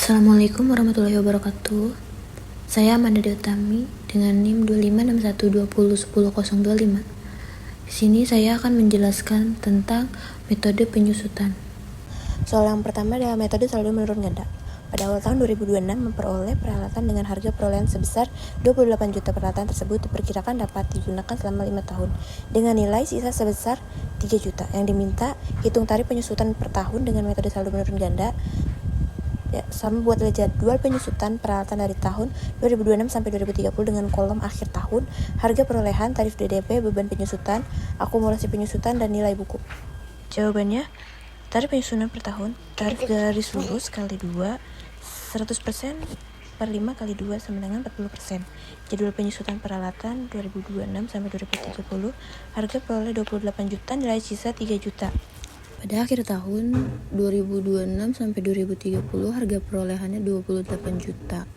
Assalamualaikum warahmatullahi wabarakatuh. Saya Amanda Deutami dengan NIM 256120101025. Di sini saya akan menjelaskan tentang metode penyusutan. Soal yang pertama adalah metode saldo menurun ganda. Pada awal tahun 2026 memperoleh peralatan dengan harga perolehan sebesar 28 juta. Peralatan tersebut diperkirakan dapat digunakan selama 5 tahun dengan nilai sisa sebesar 3 juta. Yang diminta, hitung tarif penyusutan per tahun dengan metode saldo menurun ganda. Sama buatlah jadwal penyusutan peralatan dari tahun 2026 sampai 2030 dengan kolom akhir tahun, harga perolehan, tarif DDP, beban penyusutan, akumulasi penyusutan, dan nilai buku. Jawabannya, tarif penyusutan per tahun, tarif garis lurus kali 2, 100% per 5 kali 2 sama dengan 40%. Jadwal penyusutan peralatan 2026 sampai 2030, harga peroleh 28 juta, nilai sisa 3 juta. Pada akhir tahun 2026 sampai 2030 harga perolehannya 28 juta.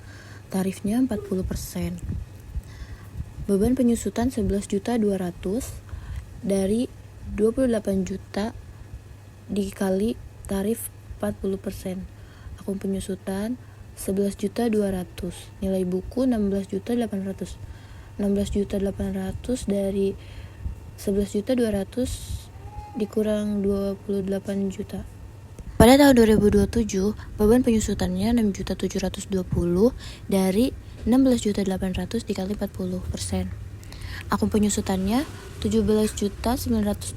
Tarifnya 40%. Beban penyusutan 11.200.000 dari 28 juta dikali tarif 40%. Akun penyusutan 11.200.000. Nilai buku 16.800.000. 16.800.000 dari 11.200.000 dikurang 28 juta. Pada tahun 2027, beban penyusutannya 6.720.000 dari 16.800.000 dikali 40%. Akun penyusutannya 17.920.000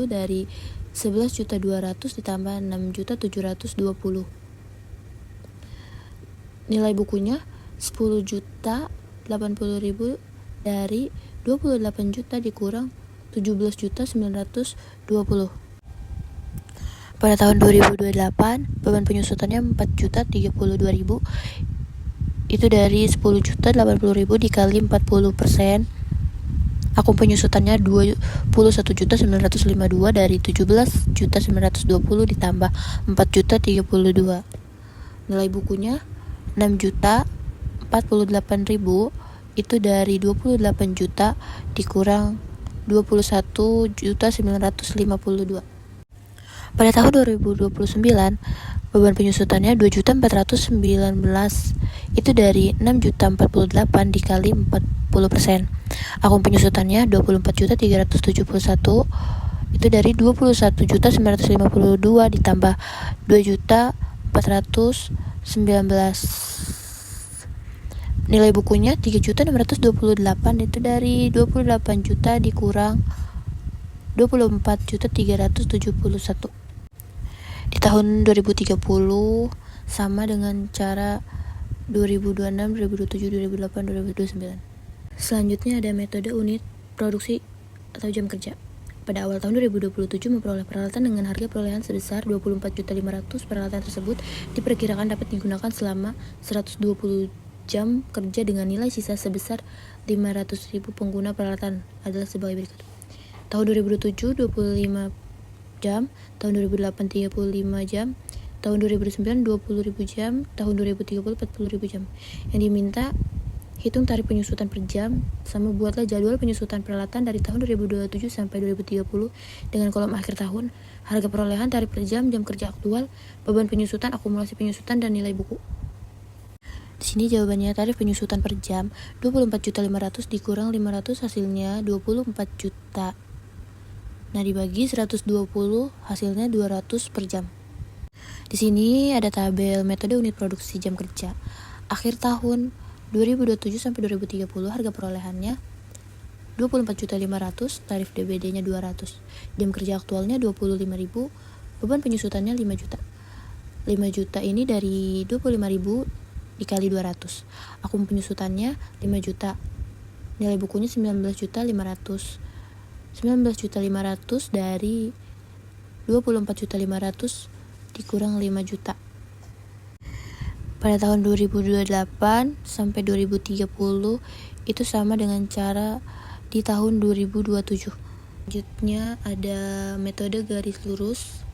dari 11.200.000 ditambah 6.720.000. Nilai bukunya 10.080.000 dari 28 juta dikurang 17.920. Pada tahun 2028, beban penyusutannya 4.032.000. Itu dari 10.080.000 dikali 40%. Akun penyusutannya 21.952 dari 17.920 ditambah 4.032. Nilai bukunya 6.048.000. Itu dari 28 juta dikurang 21.952. Pada tahun 2029, beban penyusutannya 2.419. Itu dari 6.048 dikali 40%. Akun penyusutannya 24.371. Itu dari 21.952 ditambah 2.419. Nilai bukunya 3.628. Itu dari 28 juta dikurang 24.371. Di tahun 2030 sama dengan cara 2026, 2027, 2008, 2029. Selanjutnya ada metode unit produksi atau jam kerja. Pada awal tahun 2027 memperoleh peralatan dengan harga perolehan sebesar 24.500.000. Peralatan tersebut diperkirakan dapat digunakan selama 120 jam kerja dengan nilai sisa sebesar 500.000. Pengguna peralatan adalah sebagai berikut. Tahun 2007 25 jam, tahun 2008 35 jam, tahun 2009 20.000 jam, tahun 2030 40.000 jam. Yang diminta, hitung tarif penyusutan per jam, sama buatlah jadwal penyusutan peralatan dari tahun 2027 sampai 2030 dengan kolom akhir tahun, harga perolehan, tarif per jam, jam kerja aktual, beban penyusutan, akumulasi penyusutan, dan nilai buku. Di sini jawabannya, tarif penyusutan per jam 24.500.000 dikurang 500 hasilnya 24 juta. Nah, dibagi 120 hasilnya 200 per jam. Di sini ada tabel metode unit produksi jam kerja. Akhir tahun 2027 sampai 2030 harga perolehannya 24.500.000, tarif DBD-nya 200. Jam kerja aktualnya 25.000, beban penyusutannya 5 juta. 5 juta ini dari 25.000 dikali 200. Akun penyusutannya 5 juta. Nilai bukunya 19.500. 19.500 dari 24.500 dikurang 5 juta. Pada tahun 2028 sampai 2030 itu sama dengan cara di tahun 2027. Selanjutnya ada metode garis lurus.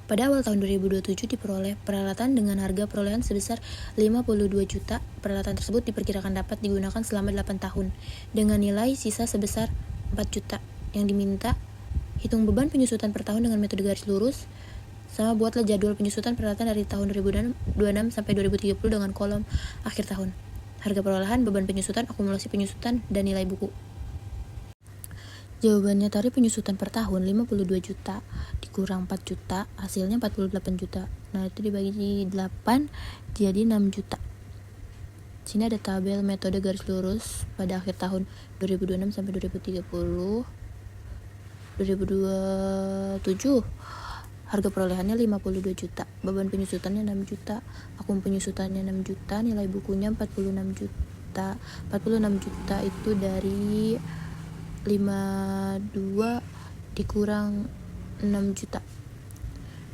Pada awal tahun 2027 diperoleh peralatan dengan harga perolehan sebesar 52 juta. Peralatan tersebut diperkirakan dapat digunakan selama 8 tahun dengan nilai sisa sebesar 4 juta. Yang diminta, hitung beban penyusutan per tahun dengan metode garis lurus. Sama buatlah jadwal penyusutan peralatan dari tahun 2026 sampai 2030 dengan kolom akhir tahun. Harga perolehan, beban penyusutan, akumulasi penyusutan, dan nilai buku. Jawabannya tarif penyusutan per tahun 52 juta dikurang 4 juta, hasilnya 48 juta. Nah, itu dibagi 8 jadi 6 juta. Sini ada tabel metode garis lurus pada akhir tahun 2026 sampai 2030. 2027 harga perolehannya 52 juta, beban penyusutannya 6 juta, akum penyusutannya 6 juta, nilai bukunya 46 juta. 46 juta itu dari 52 dikurang 6 juta.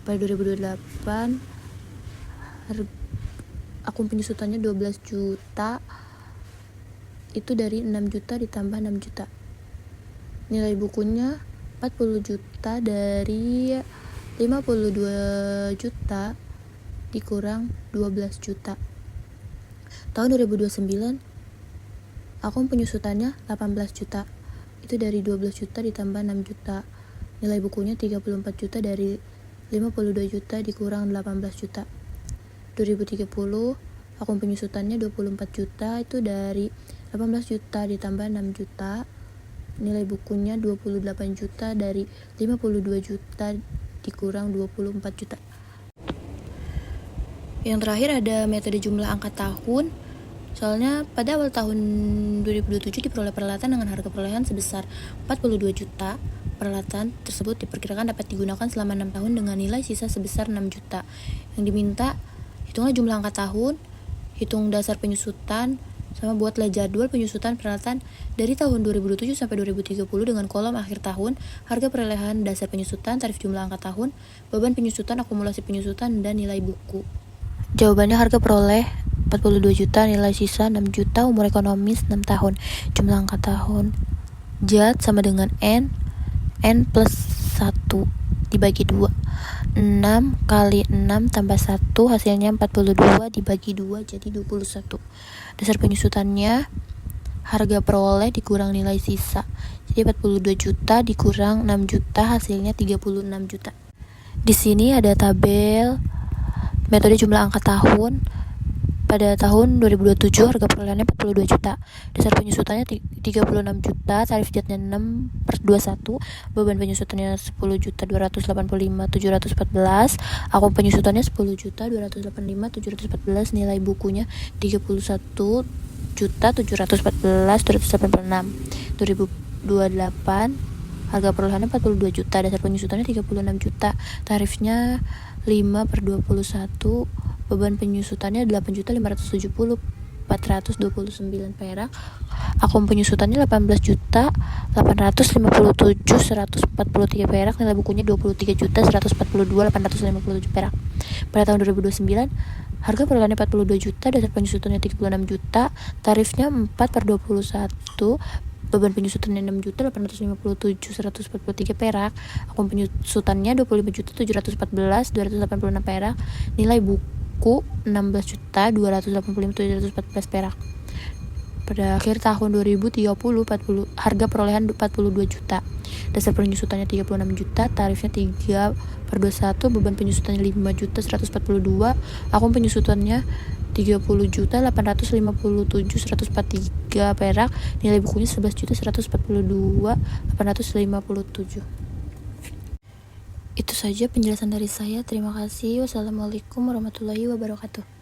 Pada 2028 akum penyusutannya 12 juta, itu dari 6 juta ditambah 6 juta. Nilai bukunya 40 juta dari 52 juta dikurang 12 juta. Tahun 2029 akum penyusutannya 18 juta, itu dari 12 juta ditambah 6 juta. Nilai bukunya 34 juta dari 52 juta dikurang 18 juta. 2030 akum penyusutannya 24 juta, itu dari 18 juta ditambah 6 juta. Nilai bukunya 28 juta dari 52 juta dikurang 24 juta. Yang terakhir ada metode jumlah angka tahun. Soalnya pada awal tahun 2027 diperoleh peralatan dengan harga perolehan sebesar 42 juta. Peralatan tersebut diperkirakan dapat digunakan selama 6 tahun dengan nilai sisa sebesar 6 juta. Yang diminta, hitunglah jumlah angka tahun, hitung dasar penyusutan, sama buatlah jadwal penyusutan peralatan dari tahun 2007 sampai 2030 dengan kolom akhir tahun, harga perolehan, dasar penyusutan, tarif jumlah angka tahun, beban penyusutan, akumulasi penyusutan, dan nilai buku. Jawabannya harga peroleh 42 juta, nilai sisa 6 juta, umur ekonomis 6 tahun. Jumlah angka tahun JAT sama dengan N plus 1 dibagi 2. 6 kali 6 tambah 1 hasilnya 42 dibagi 2 jadi 21. Dasar penyusutannya harga peroleh dikurang nilai sisa, jadi 42 juta dikurang 6 juta hasilnya 36 juta. Di sini ada tabel metode jumlah angka tahun. Pada tahun 2027 harga perolehannya 42 juta, dasar penyusutannya 36 juta, tarif jatnya 6/21, beban penyusutannya 10.285.714, akum penyusutannya 10.285.714, nilai bukunya 31.714.286. 2028 harga perolehannya 42 juta, dasar penyusutannya 36 juta, tarifnya 5/21, beban penyusutannya 8.570.429 perak, akum penyusutannya 18.857.143 perak, nilai bukunya 23.142.857 perak. Pada tahun 2029 harga perolehannya 42 juta, dasar penyusutannya 36 juta, tarifnya 4/21, beban penyusutannya 6.857.143 perak, akum penyusutannya 25.714.286 perak, nilai buku 16.285.714 perak. Pada akhir tahun 2030 harga perolehan 42 juta, dasar penyusutannya 36 juta, tarifnya 3/21, beban penyusutannya 5.142, akum penyusutannya 30.857.143 perak, nilai bukunya 11.142.857. Itu saja penjelasan dari saya. Terima kasih. Wassalamualaikum warahmatullahi wabarakatuh.